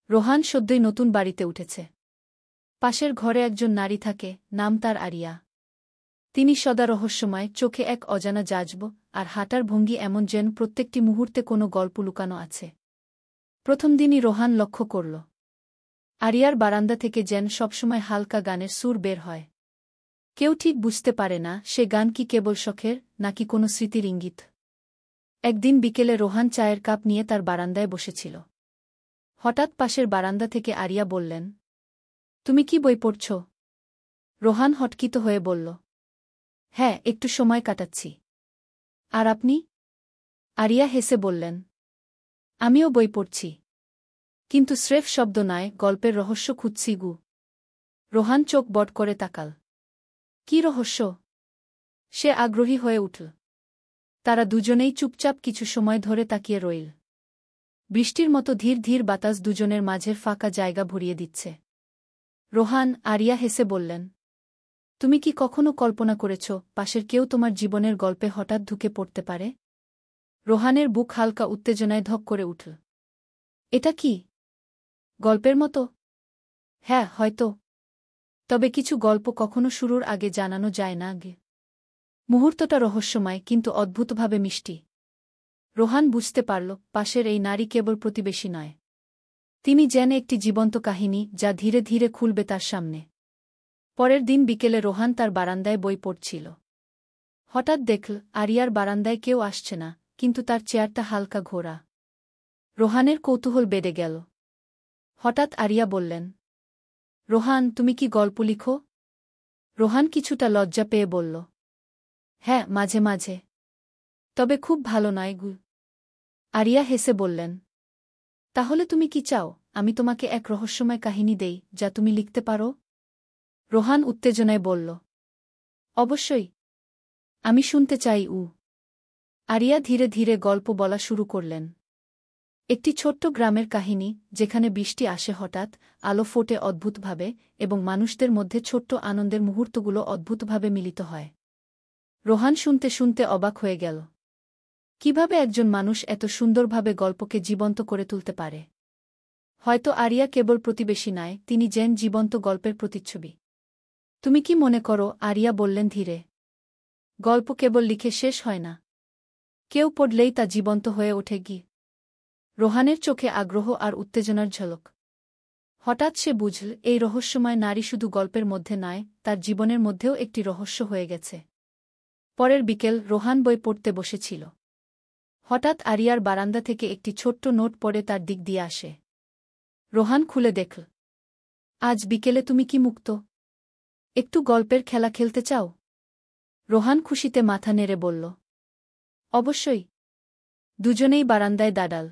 রোহান সদ্যই নতুন বাড়িতে উঠেছে। পাশের ঘরে একজন নারী থাকে, নাম তার আরিয়া। তিনি সদা রহস্যময়, চোখে এক অজানা জাজব, আর হাঁটার ভঙ্গি এমন যেন প্রত্যেকটি মুহূর্তে কোনো গল্প লুকানো আছে। প্রথম দিনই রোহান লক্ষ্য করল, আরিয়ার বারান্দা থেকে যেন সবসময় হালকা গানের সুর বের হয়। কেউ ঠিক বুঝতে পারে না সে গান কি কেবল শখের নাকি কোনো স্মৃতির ইঙ্গিত। একদিন বিকেলে রোহান চায়ের কাপ নিয়ে তার বারান্দায় বসেছিল। হঠাৎ পাশের বারান্দা থেকে আরিয়া বললেন, তুমি কি বই পড়ছ? রোহান হটকিত হয়ে বলল, হ্যাঁ, একটু সময় কাটাচ্ছি। আর আপনি? আরিয়া হেসে বললেন, আমিও বই পড়ছি, কিন্তু স্রেফ শব্দ নয়, গল্পের রহস্য খুঁজছি গু। রোহান চোখ বট করে তাকাল। কি রহস্য? সে আগ্রহী হয়ে উঠল। তারা দুজনেই চুপচাপ কিছু সময় ধরে তাকিয়ে রইল। বৃষ্টির মতো ধীর ধীর বাতাস দুজনের মাঝের ফাঁকা জায়গা ভরিয়ে দিচ্ছে। রোহান, আরিয়া হেসে বললেন, তুমি কি কখনো কল্পনা করেছ পাশের কেউ তোমার জীবনের গল্পে হঠাৎ ঢুকে পড়তে পারে? রোহানের বুক হালকা উত্তেজনায় ধক করে উঠল। এটা কি গল্পের মতো? হ্যাঁ, হয়তো। তবে কিছু গল্প কখনো শুরুর আগে জানানো যায় না আগে। মুহূর্তটা রহস্যময় কিন্তু অদ্ভুতভাবে মিষ্টি। রোহান বুঝতে পারল, পাশের এই নারী কেবল প্রতিবেশী নয়। তিনি যেন একটি জীবন্ত কাহিনী যা ধীরে ধীরে খুলবে তার সামনে। পরের দিন বিকেলে রোহান তার বারান্দায় বই পড়ছিল। হঠাৎ দেখল আরিয়ার বারান্দায় কেউ আসছে না, কিন্তু তার চেয়ারটা হালকা ঘোরা। রোহানের কৌতূহল বেড়ে গেল। হঠাৎ আরিয়া বললেন, রোহান, তুমি কি গল্প লিখো? রোহান কিছুটা লজ্জা পেয়ে বলল, হ্যাঁ, মাঝে মাঝে। তবে খুব ভালো নয় গু। আরিয়া হেসে বললেন, তাহলে তুমি কি চাও আমি তোমাকে এক রহস্যময় কাহিনী দেই যা তুমি লিখতে পারো? রোহান উত্তেজনায় বলল, অবশ্যই, আমি শুনতে চাই। আরিয়া ধীরে ধীরে গল্প বলা শুরু করলেন। একটি ছোট্ট গ্রামের কাহিনী, যেখানে বৃষ্টি আসে হঠাৎ, আলো ফোটে অদ্ভুতভাবে, এবং মানুষদের মধ্যে ছোট্ট আনন্দের মুহূর্তগুলো অদ্ভুতভাবে মিলিত হয়। রোহান শুনতে শুনতে অবাক হয়ে গেল। কিভাবে একজন মানুষ এত সুন্দরভাবে গল্পকে জীবন্ত করে তুলতে পারে? হয়তো আরিয়া কেবল প্রতিবেশী নয়, তিনি যেন জীবন্ত গল্পের প্রতিচ্ছবি। তুমি কি মনে করো? আরিয়া বললেন ধীরে। গল্প কেবল লিখে শেষ হয় না, কেউ পড়লেই তা জীবন্ত হয়ে ওঠে গি। রোহানের চোখে আগ্রহ আর উত্তেজনার ঝলক। হঠাৎ সে বুঝল, এই রহস্যময় নারী শুধু গল্পের মধ্যে নয়, তার জীবনের মধ্যেও একটি রহস্য হয়ে গেছে। পরের বিকেল রোহান বই পড়তে বসেছিল। হঠাৎ আরিয়ার বারান্দা থেকে একটি ছোট্ট নোট পড়ে তার দিক দিয়ে আসে। রোহান খুলে দেখল, আজ বিকেলে তুমি কি মুক্ত? একটু গল্পের খেলা খেলতে চাও? রোহান খুশিতে মাথা নেড়ে বলল, অবশ্যই। দুজনেই বারান্দায় দাঁড়াল।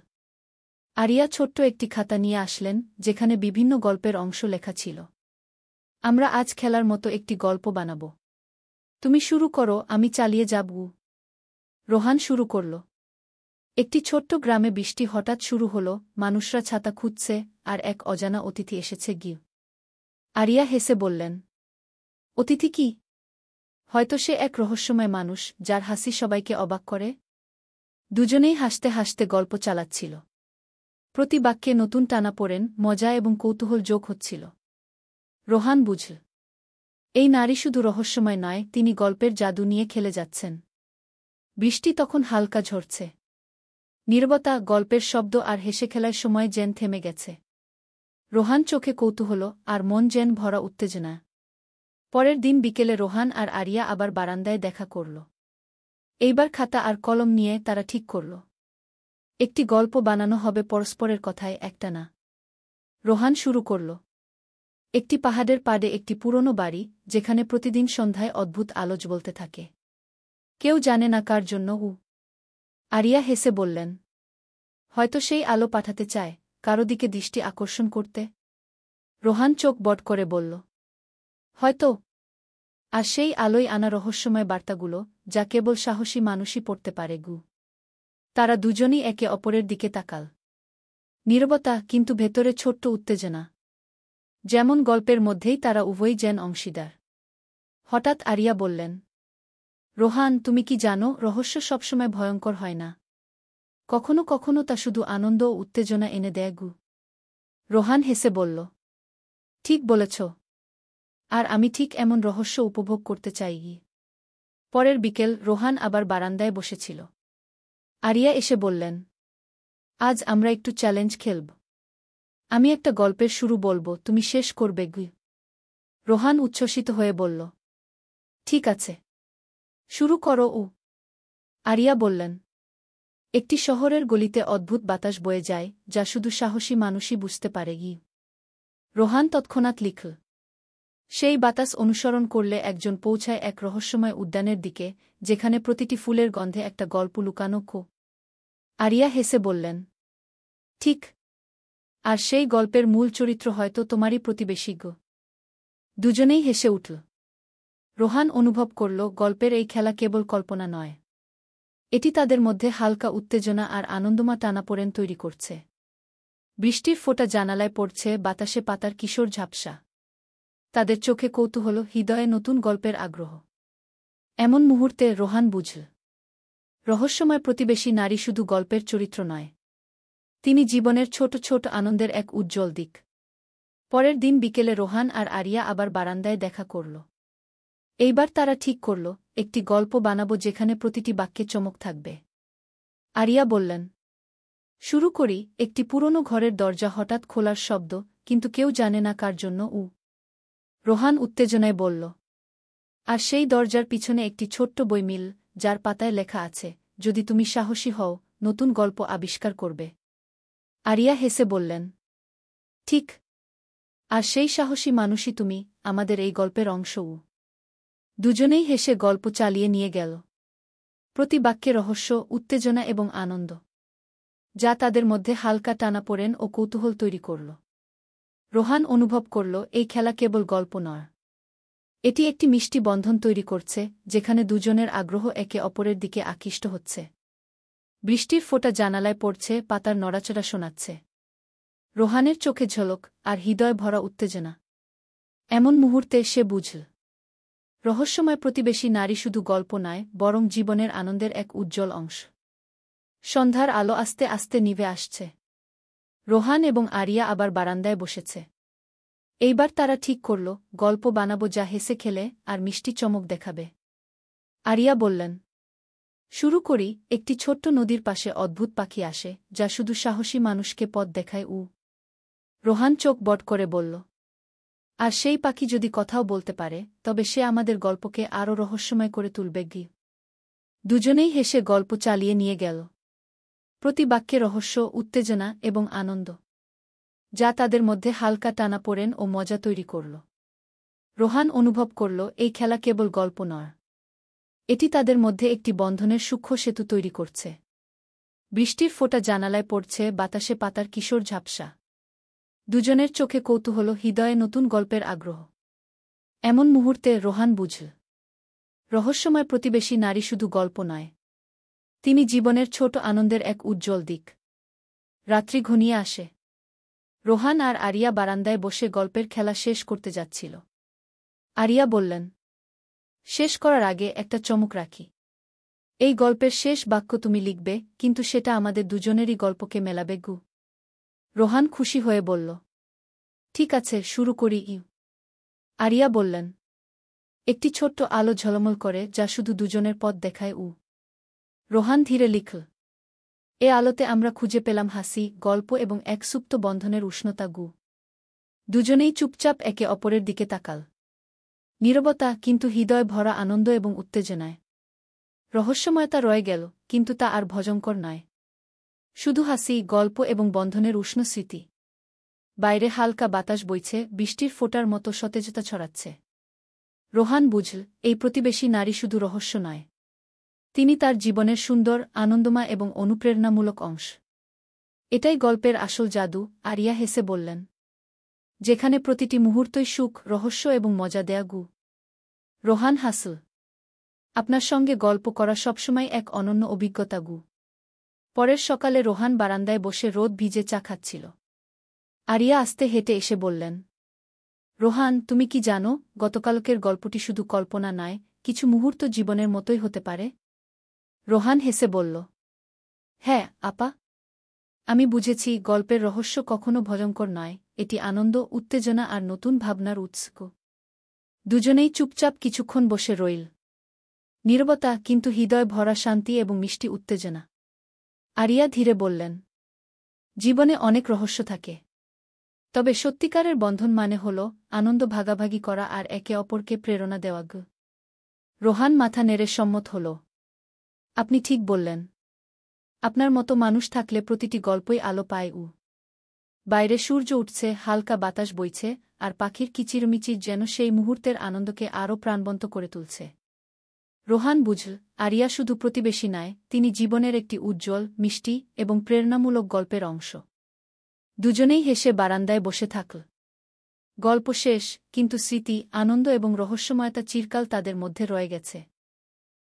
আরিয়া ছোট্ট একটি খাতা নিয়ে আসলেন, যেখানে বিভিন্ন গল্পের অংশ লেখা ছিল। আমরা আজ খেলার মতো একটি গল্প বানাব। তুমি শুরু করো, আমি চালিয়ে যাব। রোহান শুরু করল। একটি ছোট্ট গ্রামে বৃষ্টি হঠাৎ শুরু হল, মানুষরা ছাতা খুঁজছে, আর এক অজানা অতিথি এসেছে গি। আরিয়া হেসে বললেন, অতিথি কি? হয়তো সে এক রহস্যময় মানুষ যার হাসি সবাইকে অবাক করে। দুজনেই হাসতে হাসতে গল্প চালাচ্ছিল। প্রতি বাক্যে নতুন টানাপোড়েন, মজা এবং কৌতূহল যোগ হচ্ছিল। রোহান বুঝল, এই নারী শুধু রহস্যময় নয়, তিনি গল্পের জাদু নিয়ে খেলে যাচ্ছেন। বৃষ্টি তখন হালকা ঝরছে। নীরবতা, গল্পের শব্দ আর হেসে খেলার সময় যেন থেমে গেছে। রোহান চোখে কৌতূহল আর মন যেন ভরা উত্তেজনা। পরের দিন বিকেলে রোহান আর আরিয়া আবার বারান্দায় দেখা করল। এইবার খাতা আর কলম নিয়ে তারা ঠিক করল, একটি গল্প বানানো হবে পরস্পরের কথায়, একটা না। রোহান শুরু করল। একটি পাহাড়ের পাড়ে একটি পুরনো বাড়ি, যেখানে প্রতিদিন সন্ধ্যায় অদ্ভুত আলো জ্বলতে থাকে। কেউ জানে না কার জন্য। আরিয়া হেসে বললেন, হয়তো সেই আলো পাঠাতে চায় কারো দিকে দৃষ্টি আকর্ষণ করতে। রোহান চোখ বট করে বলল, হয়তো। আর সেই আলোই আনা রহস্যময় বার্তাগুলো, যা কেবল সাহসী মানুষই পড়তে পারে গু। তারা দুজনই একে অপরের দিকে তাকাল। নীরবতা, কিন্তু ভেতরে ছোট্ট উত্তেজনা। যেমন গল্পের মধ্যেই তারা উভয়ই যেন অংশীদার। হঠাৎ আরিয়া বললেন, রোহান, তুমি কি জানো, রহস্য সবসময় ভয়ঙ্কর হয় না। কখনো কখনো তা শুধু আনন্দ ও উত্তেজনা এনে দেয় গু। রোহান হেসে বলল, ঠিক বলেছ। আর আমি ঠিক এমন রহস্য উপভোগ করতে চাই। পরের বিকেল রোহান আবার বারান্দায় বসেছিল। আরিয়া এসে বললেন, আজ আমরা একটু চ্যালেঞ্জ খেলব। আমি একটা গল্পের শুরু বলবো, তুমি শেষ করবে। রোহান উচ্ছ্বসিত হয়ে বলল, ঠিক আছে, শুরু করো। আরিয়া বললেন, একটি শহরের গলিতে অদ্ভুত বাতাস বয়ে যায়, যা শুধু সাহসী মানুষই বুঝতে পারে। রোহান তৎক্ষণাৎ লিখল, সেই বাতাস অনুসরণ করলে একজন পৌঁছায় এক রহস্যময় উদ্যানের দিকে, যেখানে প্রতিটি ফুলের গন্ধে একটা গল্প লুকানো। আরিয়া হেসে বললেন, ঠিক। আর সেই গল্পের মূল চরিত্র হয়তো তোমারই প্রতিবেশী। দুজনেই হেসে উঠল। রোহান অনুভব করল, গল্পের এই খেলা কেবল কল্পনা নয়, এটি তাদের মধ্যে হালকা উত্তেজনা আর আনন্দময় টানাপোড়েন তৈরি করছে। বৃষ্টির ফোঁটা জানালায় পড়ছে, বাতাসে পাতার কিশোর ঝাপসা। তাদের চোখে কৌতূহল, হৃদয়ে নতুন গল্পের আগ্রহ। এমন মুহূর্তে রোহান বুঝল, রহস্যময় প্রতিবেশী নারী শুধু গল্পের চরিত্র নয়, তিনি জীবনের ছোট ছোট আনন্দের এক উজ্জ্বল দিক। পরের দিন বিকেলে রোহান আর আরিয়া আবার বারান্দায় দেখা করল। এইবার তারা ঠিক করল, একটি গল্প বানাবো যেখানে প্রতিটি বাক্যে চমক থাকবে। আরিয়া বললেন, শুরু করি। একটি পুরনো ঘরের দরজা হঠাৎ খোলার শব্দ, কিন্তু কেউ জানে না কার জন্য। রোহান উত্তেজনায় বলল, আর সেই দরজার পিছনে একটি ছোট্ট বই মিল, যার পাতায় লেখা আছে, যদি তুমি সাহসী হও, নতুন গল্প আবিষ্কার করবে। আরিয়া হেসে বললেন, ঠিক। আর সেই সাহসী মানুষই তুমি, আমাদের এই গল্পের অংশ। দুজনেই হেসে গল্প চালিয়ে নিয়ে গেল। প্রতি বাক্যে রহস্য, উত্তেজনা এবং আনন্দ, যা তাদের মধ্যে হালকা টানাপোড়েন ও কৌতূহল তৈরি করল। রোহান অনুভব করল, এই খেলা কেবল গল্প নয়, এটি একটি মিষ্টি বন্ধন তৈরি করছে, যেখানে দুজনের আগ্রহ একে অপরের দিকে আকৃষ্ট হচ্ছে। বৃষ্টির ফোঁটা জানালায় পড়ছে, পাতার নড়াচড়া শোনাচ্ছে। রোহানের চোখে ঝলক, আর হৃদয় ভরা উত্তেজনা। এমন মুহূর্তে সে বুঝল, রহস্যময় প্রতিবেশী নারী শুধু গল্প নয়, বরং জীবনের আনন্দের এক উজ্জ্বল অংশ। সন্ধ্যার আলো আস্তে আস্তে নিভে আসছে। রোহান এবং আরিয়া আবার বারান্দায় বসেছে। এইবার তারা ঠিক করল, গল্প বানাবো যা হেসে খেলে আর মিষ্টি চমক দেখাবে। আরিয়া বললেন, শুরু করি। একটি ছোট্ট নদীর পাশে অদ্ভুত পাখি আসে, যা শুধু সাহসী মানুষকে পথ দেখায়। রোহান চোখ বট করে বলল, আর সেই পাখি যদি কথাও বলতে পারে, তবে সে আমাদের গল্পকে আরও রহস্যময় করে তুলবে। দুজনেই হেসে গল্প চালিয়ে নিয়ে গেল। প্রতি বাক্যে রহস্য, উত্তেজনা এবং আনন্দ, যা তাদের মধ্যে হালকা টানাপোড়েন ও মজা তৈরি করল। রোহান অনুভব করল, এই খেলা কেবল গল্প নয়, এটি তাদের মধ্যে একটি বন্ধনের সূক্ষ্ম সেতু তৈরি করছে। বৃষ্টির ফোঁটা জানালায় পড়ছে, বাতাসে পাতার কিশোর ঝাপসা। দুজনের চোখে কৌতূহল, হৃদয়ে নতুন গল্পের আগ্রহ। এমন মুহূর্তে রোহান বুঝল, রহস্যময় প্রতিবেশী নারী শুধু গল্প নয়, তিনি জীবনের ছোট আনন্দের এক উজ্জ্বল দিক। রাত্রি ঘনিয়ে আসে। রোহান আর আরিয়া বারান্দায় বসে গল্পের খেলা শেষ করতে যাচ্ছিল। আরিয়া বললেন, শেষ করার আগে একটা চমক রাখি। এই গল্পের শেষ বাক্য তুমি লিখবে, কিন্তু সেটা আমাদের দুজনেরই গল্পকে মেলাবে। রোহান খুশি হয়ে বলল, ঠিক আছে, শুরু করি। আরিয়া বললেন, একটি ছোট্ট আলো ঝলমল করে, যা শুধু দুজনের পথ দেখায়। রোহান ধীরে লিখল, এ আলোতে আমরা খুঁজে পেলাম হাসি, গল্প এবং এক সুপ্ত বন্ধনের উষ্ণতা। দুজনেই চুপচাপ একে অপরের দিকে তাকাল। নীরবতা, কিন্তু হৃদয় ভরা আনন্দ এবং উত্তেজনায়। রহস্যময়তা রয়ে গেল, কিন্তু তা আর ভয়ঙ্কর নয়। শুধু হাসি, গল্প এবং বন্ধনের উষ্ণ স্মৃতি। বাইরে হালকা বাতাস বইছে, বৃষ্টির ফোঁটার মতো সতেজতা ছড়াচ্ছে। রোহান বুঝল, এই প্রতিবেশী নারী শুধু রহস্য নয়, তিনি তার জীবনের সুন্দর, আনন্দময় এবং অনুপ্রেরণামূলক অংশ। এটাই গল্পের আসল জাদু। আরিয়া হেসে বললেন, যেখানে প্রতিটি মুহূর্তই সুখ, রহস্য এবং মজা দেয়া। রোহান হাসল, আপনার সঙ্গে গল্প করা সবসময় এক অনন্য অভিজ্ঞতা। পরের সকালে রোহান বারান্দায় বসে রোদ ভিজে চা খাচ্ছিল। আরিয়া আস্তে হেঁটে এসে বললেন, রোহান, তুমি কি জানো, গতকালকের গল্পটি শুধু কল্পনা নয়, কিছু মুহূর্ত জীবনের মতোই হতে পারে। রোহান হেসে বলল, হ্যাঁ আপা। আমি বুঝেছি গল্পের রহস্য কখনো ভয়ঙ্কর নয়, এটি আনন্দ, উত্তেজনা আর নতুন ভাবনার উৎস। দুজনেই চুপচাপ কিছুক্ষণ বসে রইল। নীরবতা, কিন্তু হৃদয় ভরা শান্তি এবং মিষ্টি উত্তেজনা। আরিয়া ধীরে বললেন, জীবনে অনেক রহস্য থাকে, তবে সত্যিকারের বন্ধন মানে হল আনন্দ ভাগাভাগি করা আর একে অপরকে প্রেরণা দেওয়া। রোহান মাথা নেড়ে সম্মত হল। আপনি ঠিক বললেন। আপনার মতো মানুষ থাকলে প্রতিটি গল্পই আলো পায়। বাইরে সূর্য উঠছে, হালকা বাতাস বইছে, আর পাখির কিচিরমিচির যেন সেই মুহূর্তের আনন্দকে আরও প্রাণবন্ত করে তুলছে। রোহান বুঝল, আরিয়া শুধু প্রতিবেশী নয়, তিনি জীবনের একটি উজ্জ্বল, মিষ্টি এবং প্রেরণামূলক গল্পের অংশ। দুজনেই হেসে বারান্দায় বসে থাকল। গল্প শেষ, কিন্তু স্মৃতি, আনন্দ এবং রহস্যময়তা চিরকাল তাদের মধ্যে রয়ে গেছে।